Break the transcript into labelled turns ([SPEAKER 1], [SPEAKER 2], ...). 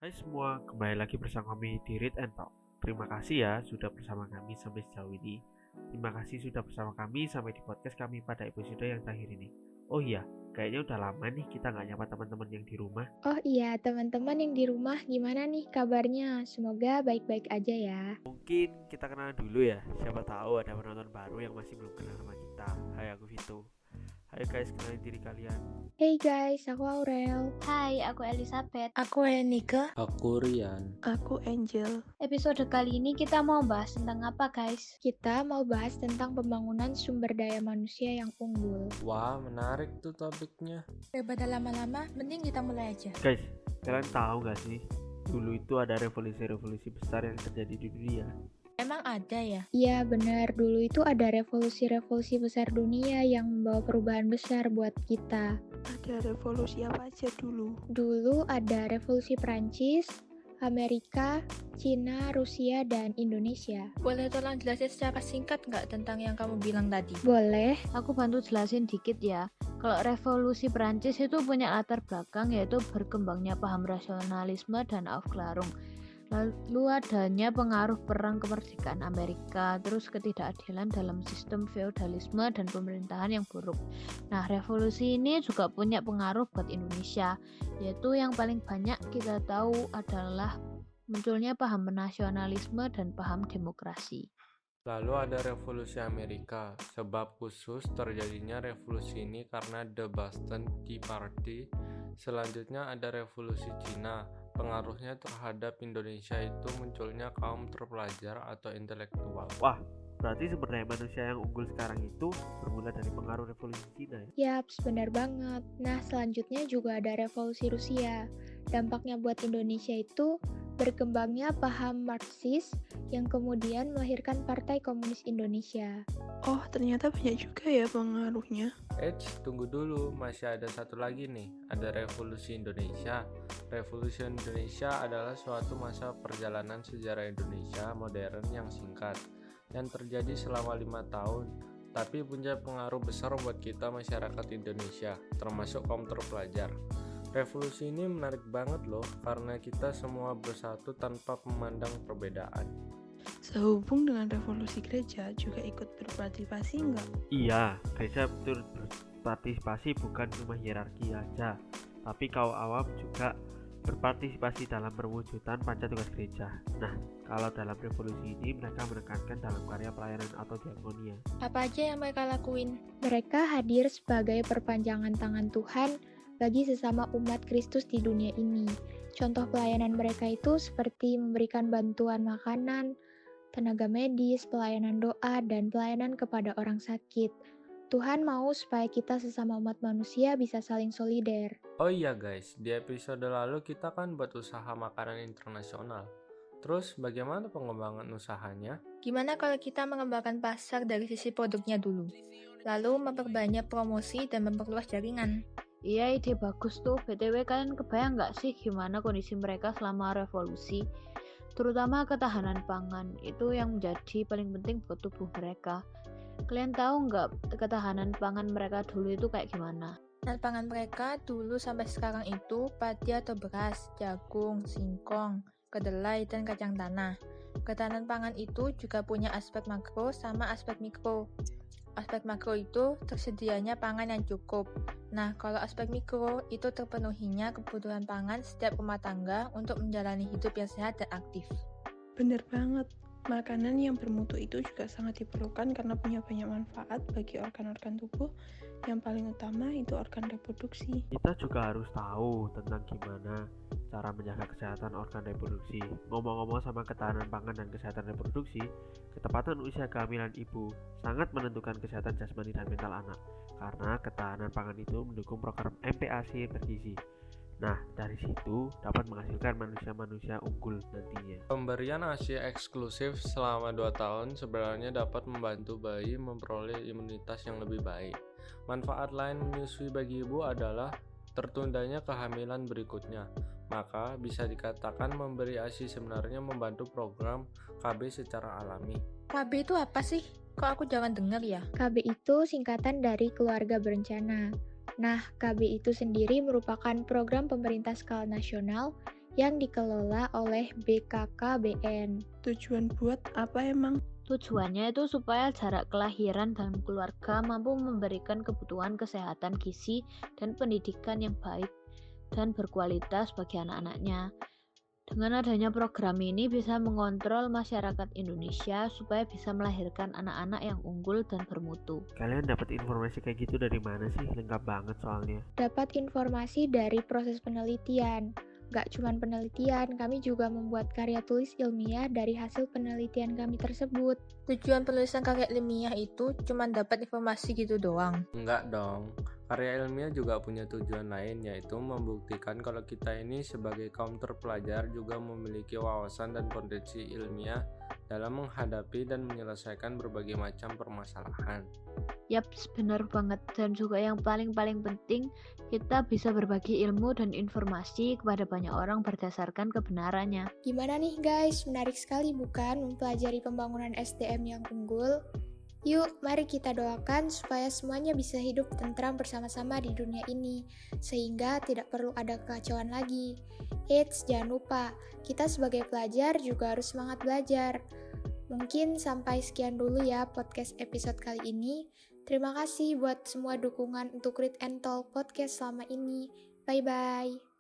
[SPEAKER 1] Hai semua, kembali lagi bersama kami di Read and Talk. Terima kasih ya sudah bersama kami sampai sejauh ini. Terima kasih sudah bersama kami sampai di podcast kami pada episode yang terakhir ini. Oh iya, kayaknya udah lama nih kita nggak nyapa teman-teman yang di rumah.
[SPEAKER 2] Oh iya, teman-teman yang di rumah gimana nih kabarnya? Semoga baik-baik aja ya.
[SPEAKER 1] Mungkin kita kenalan dulu ya, siapa tahu ada penonton baru yang masih belum kenal sama kita. Hai, aku Vito. Hai guys, kenalin diri kalian.
[SPEAKER 2] Hey guys, aku Aurel.
[SPEAKER 3] Hai, aku Elizabeth.
[SPEAKER 4] Aku Enika.
[SPEAKER 5] Aku Rian.
[SPEAKER 4] Aku Angel.
[SPEAKER 3] Episode kali ini kita mau bahas tentang apa, guys?
[SPEAKER 2] Kita mau bahas tentang pembangunan sumber daya manusia yang unggul.
[SPEAKER 5] Wah, menarik tuh topiknya.
[SPEAKER 4] Daripada lama-lama, mending kita mulai aja.
[SPEAKER 1] Guys, kalian tahu nggak sih? Dulu itu ada revolusi-revolusi besar yang terjadi di dunia.
[SPEAKER 4] Emang ada ya?
[SPEAKER 2] Iya benar, dulu itu ada revolusi-revolusi besar dunia yang membawa perubahan besar buat kita.
[SPEAKER 4] Ada revolusi apa aja dulu?
[SPEAKER 2] Dulu ada revolusi Prancis, Amerika, Cina, Rusia, dan Indonesia.
[SPEAKER 4] Boleh tolong jelasin secara singkat nggak tentang yang kamu bilang tadi?
[SPEAKER 2] Boleh.
[SPEAKER 3] Aku bantu jelasin dikit ya. Kalau revolusi Prancis itu punya latar belakang yaitu berkembangnya paham rasionalisme dan Aufklärung. Lalu adanya pengaruh perang kemerdekaan Amerika, terus ketidakadilan dalam sistem feodalisme dan pemerintahan yang buruk. Nah, revolusi ini juga punya pengaruh buat Indonesia, yaitu yang paling banyak kita tahu adalah munculnya paham nasionalisme dan paham demokrasi.
[SPEAKER 5] Lalu ada revolusi Amerika. Sebab khusus terjadinya revolusi ini karena The Boston Tea Party. Selanjutnya ada revolusi Cina. Pengaruhnya terhadap Indonesia itu munculnya kaum terpelajar atau intelektual.
[SPEAKER 1] Wah, berarti sumber daya manusia yang unggul sekarang itu bermula dari pengaruh revolusi Cina ya?
[SPEAKER 2] Yaps, benar banget. Nah, selanjutnya juga ada revolusi Rusia. Dampaknya buat Indonesia itu berkembangnya paham Marxis yang kemudian melahirkan Partai Komunis Indonesia.
[SPEAKER 4] Oh, ternyata banyak juga ya pengaruhnya.
[SPEAKER 5] Tunggu dulu, masih ada satu lagi nih. Ada revolusi Indonesia. Revolusi Indonesia adalah suatu masa perjalanan sejarah Indonesia modern yang singkat, yang terjadi selama 5 tahun, tapi punya pengaruh besar buat kita masyarakat Indonesia, termasuk kaum terpelajar. Revolusi ini menarik banget loh, karena kita semua bersatu tanpa memandang perbedaan.
[SPEAKER 4] Sehubung dengan revolusi gereja juga ikut berpartisipasi nggak?
[SPEAKER 1] Iya, gereja betul berpartisipasi bukan cuma hierarki aja, tapi kaum awam juga berpartisipasi dalam perwujudan panca tugas gereja. Nah, kalau dalam revolusi ini mereka menekankan dalam karya pelayanan atau diakonia.
[SPEAKER 4] Apa aja yang mereka lakuin?
[SPEAKER 2] Mereka hadir sebagai perpanjangan tangan Tuhan bagi sesama umat Kristus di dunia ini. Contoh pelayanan mereka itu seperti memberikan bantuan makanan, tenaga medis, pelayanan doa, dan pelayanan kepada orang sakit. Tuhan mau supaya kita sesama umat manusia bisa saling solider.
[SPEAKER 5] Oh iya guys, di episode lalu kita kan buat usaha makanan internasional. Terus bagaimana pengembangan usahanya?
[SPEAKER 4] Gimana kalau kita mengembangkan pasar dari sisi produknya dulu? Lalu memperbanyak promosi dan memperluas jaringan.
[SPEAKER 3] Iya, ide bagus tuh. BTW, kalian kebayang nggak sih gimana kondisi mereka selama revolusi? Terutama ketahanan pangan, itu yang menjadi paling penting buat tubuh mereka. Kalian tahu nggak ketahanan pangan mereka dulu itu kayak gimana?
[SPEAKER 4] Dan pangan mereka dulu sampai sekarang itu padi atau beras, jagung, singkong, kedelai, dan kacang tanah. Ketahanan pangan itu juga punya aspek makro sama aspek mikro. Aspek makro itu tersedianya pangan yang cukup. Nah, kalau aspek mikro itu terpenuhinya kebutuhan pangan setiap rumah tangga untuk menjalani hidup yang sehat dan aktif.
[SPEAKER 6] Bener banget, makanan yang bermutu itu juga sangat diperlukan karena punya banyak manfaat bagi organ-organ tubuh. Yang paling utama itu organ reproduksi.
[SPEAKER 1] Kita juga harus tahu tentang gimana cara menjaga kesehatan organ reproduksi. Ngomong-ngomong sama ketahanan pangan dan kesehatan reproduksi, ketepatan usia kehamilan ibu sangat menentukan kesehatan jasmani dan mental anak, karena ketahanan pangan itu mendukung program MPASI bergizi. Nah, dari situ dapat menghasilkan manusia-manusia unggul nantinya.
[SPEAKER 5] Pemberian ASI eksklusif selama 2 tahun sebenarnya dapat membantu bayi memperoleh imunitas yang lebih baik. Manfaat lain menyusui bagi ibu adalah tertundanya kehamilan berikutnya. Maka bisa dikatakan memberi ASI sebenarnya membantu program KB secara alami.
[SPEAKER 4] KB itu apa sih? Kok aku jangan dengar ya?
[SPEAKER 2] KB itu singkatan dari keluarga berencana. Nah, KB itu sendiri merupakan program pemerintah skala nasional yang dikelola oleh BKKBN.
[SPEAKER 6] Tujuan buat apa emang?
[SPEAKER 3] Tujuannya itu supaya jarak kelahiran dan keluarga mampu memberikan kebutuhan kesehatan gizi dan pendidikan yang baik dan berkualitas bagi anak-anaknya. Dengan adanya program ini bisa mengontrol masyarakat Indonesia supaya bisa melahirkan anak-anak yang unggul dan bermutu.
[SPEAKER 1] Kalian dapat informasi kayak gitu dari mana sih? Lengkap banget soalnya.
[SPEAKER 2] Dapat informasi dari proses penelitian. Gak cuma penelitian, kami juga membuat karya tulis ilmiah dari hasil penelitian kami tersebut.
[SPEAKER 4] Tujuan penulisan karya ilmiah itu cuma dapat informasi gitu doang.
[SPEAKER 5] Enggak dong. Karya ilmiah juga punya tujuan lain, yaitu membuktikan kalau kita ini sebagai kaum terpelajar juga memiliki wawasan dan potensi ilmiah dalam menghadapi dan menyelesaikan berbagai macam permasalahan.
[SPEAKER 3] Yap, benar banget. Dan juga yang paling penting, kita bisa berbagi ilmu dan informasi kepada banyak orang berdasarkan kebenarannya.
[SPEAKER 2] Gimana nih guys, menarik sekali bukan mempelajari pembangunan SDM yang unggul? Yuk, mari kita doakan supaya semuanya bisa hidup tentram bersama-sama di dunia ini, sehingga tidak perlu ada kekacauan lagi. Eits, jangan lupa, kita sebagai pelajar juga harus semangat belajar. Mungkin sampai sekian dulu ya podcast episode kali ini. Terima kasih buat semua dukungan untuk Read and Talk Podcast selama ini. Bye-bye.